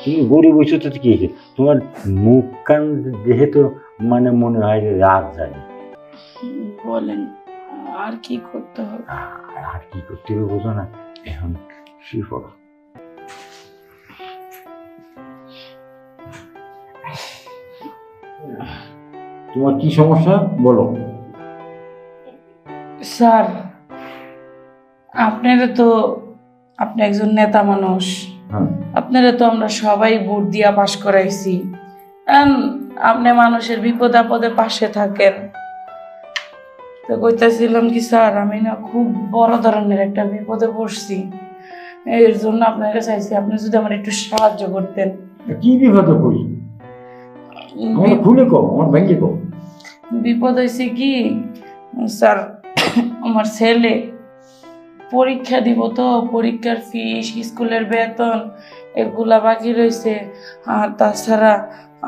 তুমি গরিব হয়েছো তো কি হয়েছে? তোমার মুখ কান যেহেতু মানে মনে হয় যে রাত জাগে। বলেন আর কি করতে হবে? আর কি করতে হবে বোঝো না? এখন শুয়ে পড়ো। তোমার কি সমস্যা বলো? স্যার আপনি একজন নেতা মানুষ, হ্যাঁ, আপনারা তো আমরা সবাই ভোট দিয়া পাশ করাইছি। আপনি মানুষের বিপদ আপদে পাশে থাকেন। তো কইতাছিলাম কি স্যার, আমি না খুব বড় ধরনের একটা বিপদে পড়ছি, এর জন্য আপনাকে চাইছি আপনি যদি আমার একটু সাহায্য করতেন। কি বিপদে পড়ছো? আমার খুলে কও, আমার ব্যাংকে কও। বিপদ হয়েছে কি স্যার, আমার ছেলে পরীক্ষা দিব, তো পরীক্ষার ফিস, স্কুলের বেতন এগুলা বাকি রয়েছে। আর তাছাড়া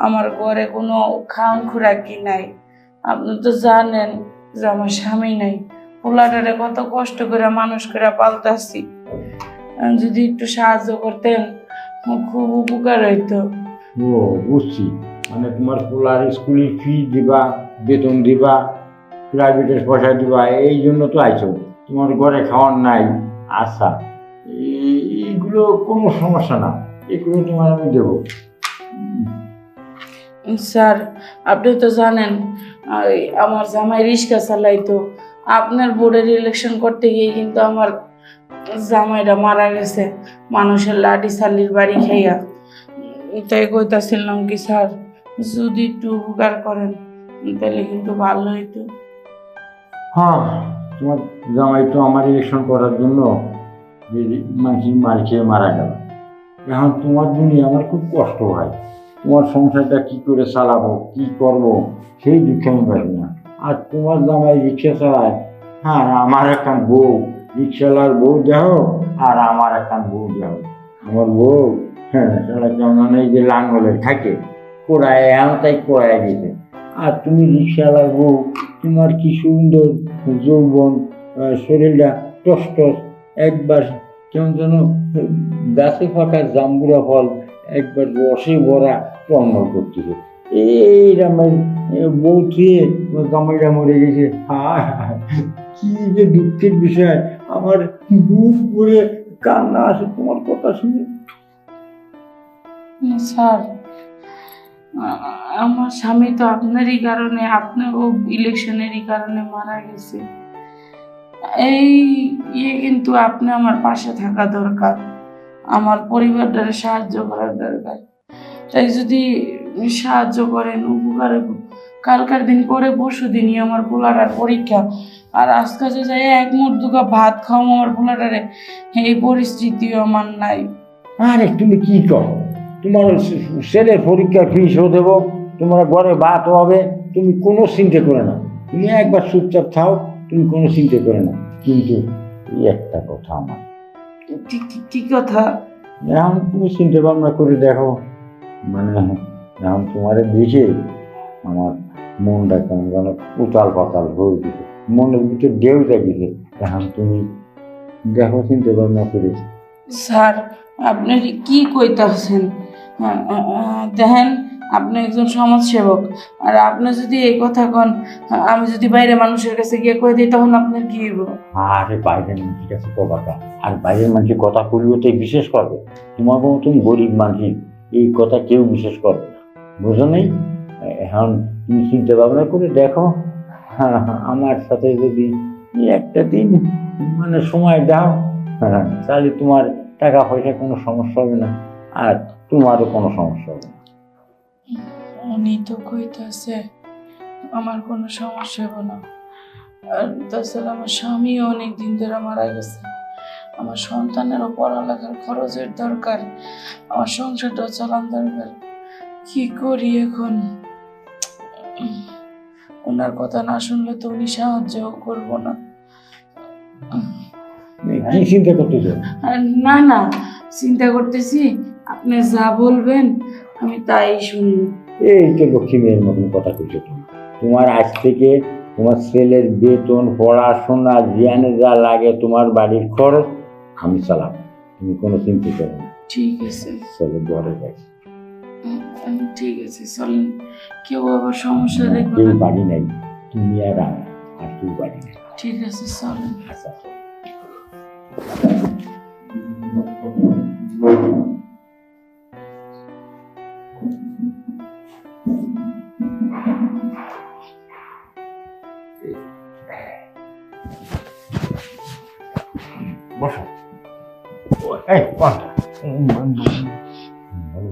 আমার ঘরে কোনো খাম খুরাকি নাই। আপনি তো জানেন যে আমার স্বামী নাই, পোলাটারে কত কষ্ট করে মানুষ করে পালতাছি। যদি একটু সাহায্য করতেন খুব উপকার হইতো। ও বুঝছি, মানে তোমার পোলার স্কুলের ফি দিবা, বেতন দিবা, প্রাইভেটের পয়সা দিবা, এই জন্য তো আইছো। তোমার ঘরে খাওয়ার নাই। আচ্ছা, এইগুলো কোনো সমস্যা না, এগুলো তোমার আমি দেবো। স্যার আপনি তো জানেন আমার জামাই রিক্সা চালাইতো। আপনার বোর্ডের ইলেকশন করতে গিয়ে কিন্তু আমার জামাইটা মারা গেছে মানুষের লাঠি চালির বাড়ি খাইয়া। তাই কইতাছিলাম কি স্যার, যদি একটু উপকার করেন তাহলে কিন্তু ভালো হইতো। হ্যাঁ, তোমার জামাই তো আমার ইলেকশন করার জন্য মানুষের মার খেয়ে মারা গেল। এখন তোমার জন্য আমার খুব কষ্ট হয়। তোমার সংসারটা কি করে চালাবো, কি করব, সেই দুঃখে আমি পারি না। আর তোমার জামাই রিক্সা চালায়, হ্যাঁ, আর আমার একটা বউ, রিক্সাওয়ালার বউ দেহ, আর আমার একটা বউ দেহ। আমার বউ, হ্যাঁ, সারা কেমন এই যে লাঙ্গলের থাকে কোড়ায়, এমনটাই কোড়ায় গেছে। আর তুমি রিক্সাওয়ালার বউ, তোমার কি সুন্দর যৌবন, শরীরটা টস টস, একবার কেমন যেন গাছে ফাঁকা জাম্বুরা ফল একবার রসে ভরা টন্নর করতেছে। এই আমার বউ থুয়ে জামাইটা মরে গেছে। হায় হায়, কি যে দুঃখের বিষয়! আমার বুক ভরে কান্না আসে তোমার কথা শুনে। স্যার আমার স্বামী তো আপনারই কারণে, আপনারও ইলেকশনেরই কারণে মারা গেছে। এই কিন্তু আপনি আমার পাশে থাকা দরকার, আমার পরিবারটারে সাহায্য করার দরকার। তাই যদি সাহায্য করেন উপকার হইব। কালকার দিন পরে পরশু দিনই আমার পোলাটার পরীক্ষা, আর আজকে যে যাই এক মুঠ দুগা ভাত খাওয়া আমার পোলাটারে, এই পরিস্থিতিও আমার নাই। আরে তুমি কি করো? তোমার ছেলের পরীক্ষার ফিসও দেবো, তোমার ঘরে ভাত হবে, তুমি কোনো চিন্তা করে না। তুমি একবার চুপচাপ থাও, তুমি কোনো চিন্তা করে না। কিন্তু এই একটা কথা আমার, কি কথা? এখন তুমি চিন্তা ভাবনা করে দেখো, মানে এখন তোমার দেখে আমার মনটা কেমন যেন উতাল পাতাল হয়ে উঠেছে, মনের ভিতরে ঢেউ জাগিয়েছে। এখন তুমি দেখো চিন্তা ভাবনা করে। স্যার আপনি কি কইতাছেন? দেখেন আপনি একজন সমাজসেবক, আর আপনি যদি এই কথা কন, আমি যদি বাইরে মানুষের কাছে গিয়ে কই দিই তখন আপনার কি হইব? আরে বাইরের মানুষের কাছে কথা, আর বাইরের মানুষের কথা বললেও তো বিশ্বাস করবে। তোমার মতন গরিব মানুষ এই কথা কেউ বিশ্বাস করবে না, বুঝো নেই? এখন তুমি চিন্তা ভাবনা করে দেখো, হ্যাঁ, আমার সাথে যদি একটা দিন মানে সময় দাও, হ্যাঁ, তাহলে তোমার টাকা পয়সা কোনো সমস্যা হবে না, আর তোমারও কোনো সমস্যা হবে না। উনি তো কইতাছে আমার কোনো সমস্যা হবে না, আর তাছাড়া আমার স্বামীও অনেক দিন ধরে মারা গেছে, আমার সন্তানেরও পড়ালেখার খরচের দরকার, আমার সংসারটাও চালান দরকার। কি করি এখন? ওনার কথা না শুনলে তো উনি সাহায্যও করবো না। কি চিন্তা করতেছো? না না, চিন্তা করতেছি আপনি যা বলবেন আমি তাই শুনবো। এই তো লক্ষ্মী মেয়ের মতন কথা কইছো তুমি। তোমার আজ থেকে তোমার ছেলের বেতন, পড়াশোনা, জ্ঞানে যা লাগে, তোমার বাড়ির খরচ আমি চালাবো, তুমি কোনো চিন্তা করো না। ঠিক আছে। চলো ঘরে যাই। ঠিক আছে চলেন, কেউ আবার সমস্যা দেখবে কেউ না। বাড়ি নাই, তুমি আর আমি, আর কেউ বাড়ি নেই। ঠিক আছে চলেন। আচ্ছা বসো। এই কোনটা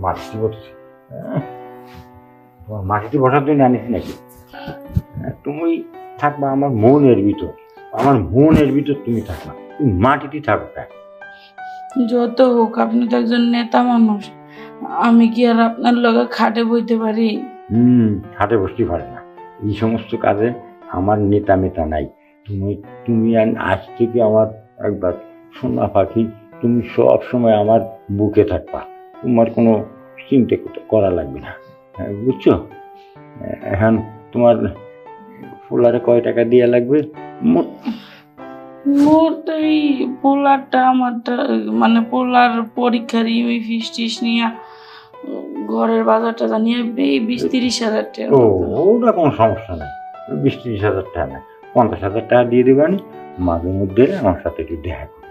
মাটিতে বসেছি, তোমার মাটিতে বসার জন্য আনিছি নাকি? তুমি থাকবা আমার মনের ভিতর, আমার মনের ভিতর তুমি থাকবা, তুমি মাটিতে থাকবে। যত হোক আপনি তো একজন নেতা মানুষ, আমি কি আর আপনার লগে খাটে বইতে পারি? হাটে বসতে পারে না, এই সমস্ত কাজে আমার নেতা মেতা নাই। তুমি তুমি আজ থেকে আমার একবার সোনা পাখি, তুমি সব সময় আমার বুকে থাকবা, তোমার কোনো চিন্তা করা লাগবে না, বুঝছো? এখন তোমার ফুলারে কয় টাকা দিয়া লাগবে? মোটেই পোলারটা আমারটা, মানে পোলার পরীক্ষার ফিস টিস নিয়ে ঘরের বাজারটা জানিয়ে 20-30 হাজার টাকা। ও ওটা কোনো সমস্যা নেই, 20-30 হাজার টাকা না, 50 হাজার টাকা দিয়ে দেবানি, মাঝে মধ্যে আমার সাথে একটু দেখা করবে,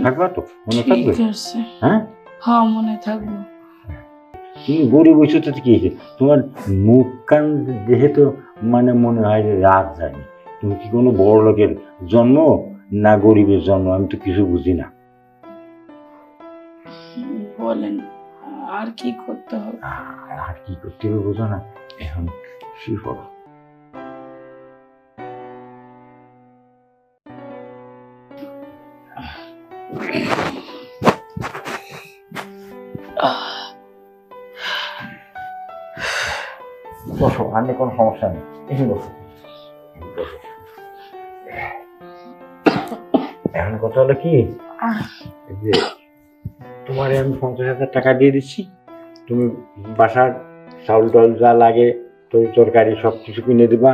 থাকবা তো? মনে থাকবে? ঠিক আছে, হ্যাঁ হ্যাঁ মনে থাকবো। তুমি গরিব হয়েছো তো কি হয়েছে, তোমার মুখ কান যেহেতু মানে মনে হয় যে রাত যায়নি। তুমি কি কোনো বড় লোকের জন্ম না গরিবের জন্ম, আমি তো কিছু বুঝি না। বলেন আর কি করতে হবে? আর কি করতে হবে বোঝো না, এখন শুয়ে পড়ো। বসো, আর নেই কোনো সমস্যা নেই, এসে বসো। এখন কথা হলো কি, যে তোমার আমি 50 হাজার টাকা দিয়ে দিচ্ছি, তুমি বাসার চাউল টাউল যা লাগে তরকারি সব কিছু কিনে দিবা,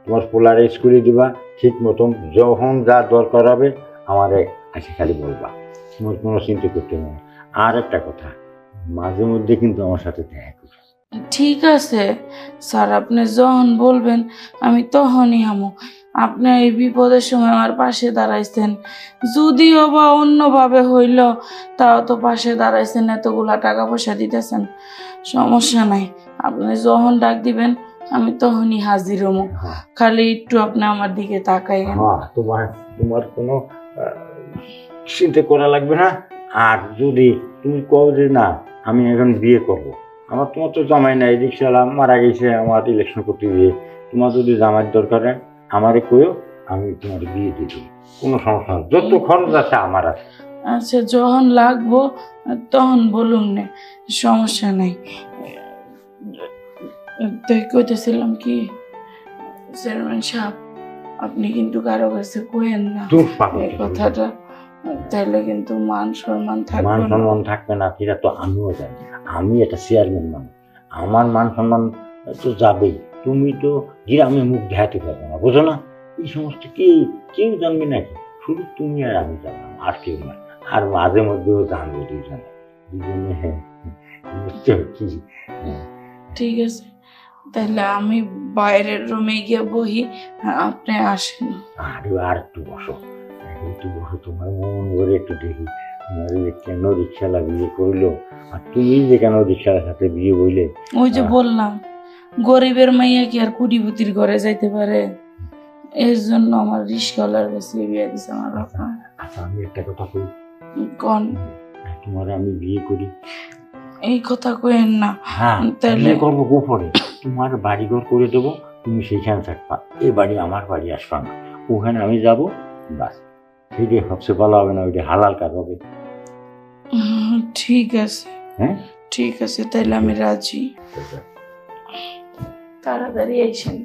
তোমার পোলারে স্কুলে দিবা, ঠিক মতন যখন যা দরকার হবে আমারে আসে খালি বলবা, তোমার কোনো চিন্তা করতে হবে না। আর একটা কথা, মাঝে মধ্যে কিন্তু আমার সাথে দেখা করবে। ঠিক আছে স্যার, আপনি যখন বলবেন আমি তখনই হামো। আপনি এই বিপদের সময় আমার পাশে দাঁড়াইছেন, যদিও বা অন্যভাবে হইল তাও তো পাশে দাঁড়াইছেন, এতগুলা টাকা পয়সা দিতেছেন, সমস্যা নাই। আপনি যখন ডাক দিবেন আমি তখনই হাজির হমো, খালি একটু আপনি আমার দিকে তাকাইবেন। হ্যাঁ, তোমার তোমার কোনো চিন্তা করা লাগবে না। আর যদি তুমি কও যে না আমি এখন বিয়ে করব, তোমার তো জামাই নাই, রিক্সাওয়ালা মারা গেছে, আমার ইলেকশন করতে গিয়ে, তোমার যদি জামাইয়ের দরকার হয় আমারে কইও, আমি তোমার বিয়ে দিয়ে দেবো, কোনো সমস্যা নেই, যত খরচ আছে আমার আছে। আচ্ছা যখন লাগবো তখন বলুন না, সমস্যা নাই। তাই কইতেছিলাম কি চেয়ারম্যান সাহেব, আপনি কিন্তু কারো কাছে কইেন না চুপ পাগল, এই কথাটা, তাইলে কিন্তু মান সম্মান মান থাকবে না। সম্মান থাকবে না সেটা তো আমিও জানি, আমি একটা চেয়ারম্যান মানুষ, আমার মান সম্মান তো যাবেই। তুমি তো গ্রামে মুখ দেখাতে পারবে না, বোঝো না? এই সমস্ত কেউ জানবে নাকি, শুধু তুমি আর আমি জানলাম, আর কেউ না। আর মাঝে মধ্যেও জানবে দুজনে দুজনে, হ্যাঁ বুঝতে কি? ঠিক আছে, তাহলে আমি বাইরের রুমে গিয়ে বহি, আপনি আসেন। আর একটু বসো, একটু বসো, তোমার মন ভরে একটু দেখি তোমার কেন রিক্সাওয়ালা বিয়ে করলো, আর তুমি যে কেন রিক্সাওয়ালার সাথে বিয়ে বইলে। ওই যে বললাম গরিবের মাইয়া কি আর কুটিপতির ঘরে যাইতে পারে, এর জন্য আমার রিস্কাওয়ালার কাছে বিয়ে দিছে আমার বাবা। আচ্ছা আমি একটা কথা কই, কোন? তোমার আমি বিয়ে করি। এই কথা কইেন না। হ্যাঁ তাহলে বিয়ে করবো গোপনে, তোমার বাড়িঘর করে দেবো, তুমি সেইখানে থাকবা, এ বাড়ি আমার বাড়ি আসবা না, ওখানে আমি যাব, বাস সেইটাই সবচেয়ে ভালো হবে না, ওইটা হালাল কাজ হবে। ঠিক আছে, হ্যাঁ ঠিক আছে, তাইলে আমি রাজি। তাড়াতাড়ি আইসেন।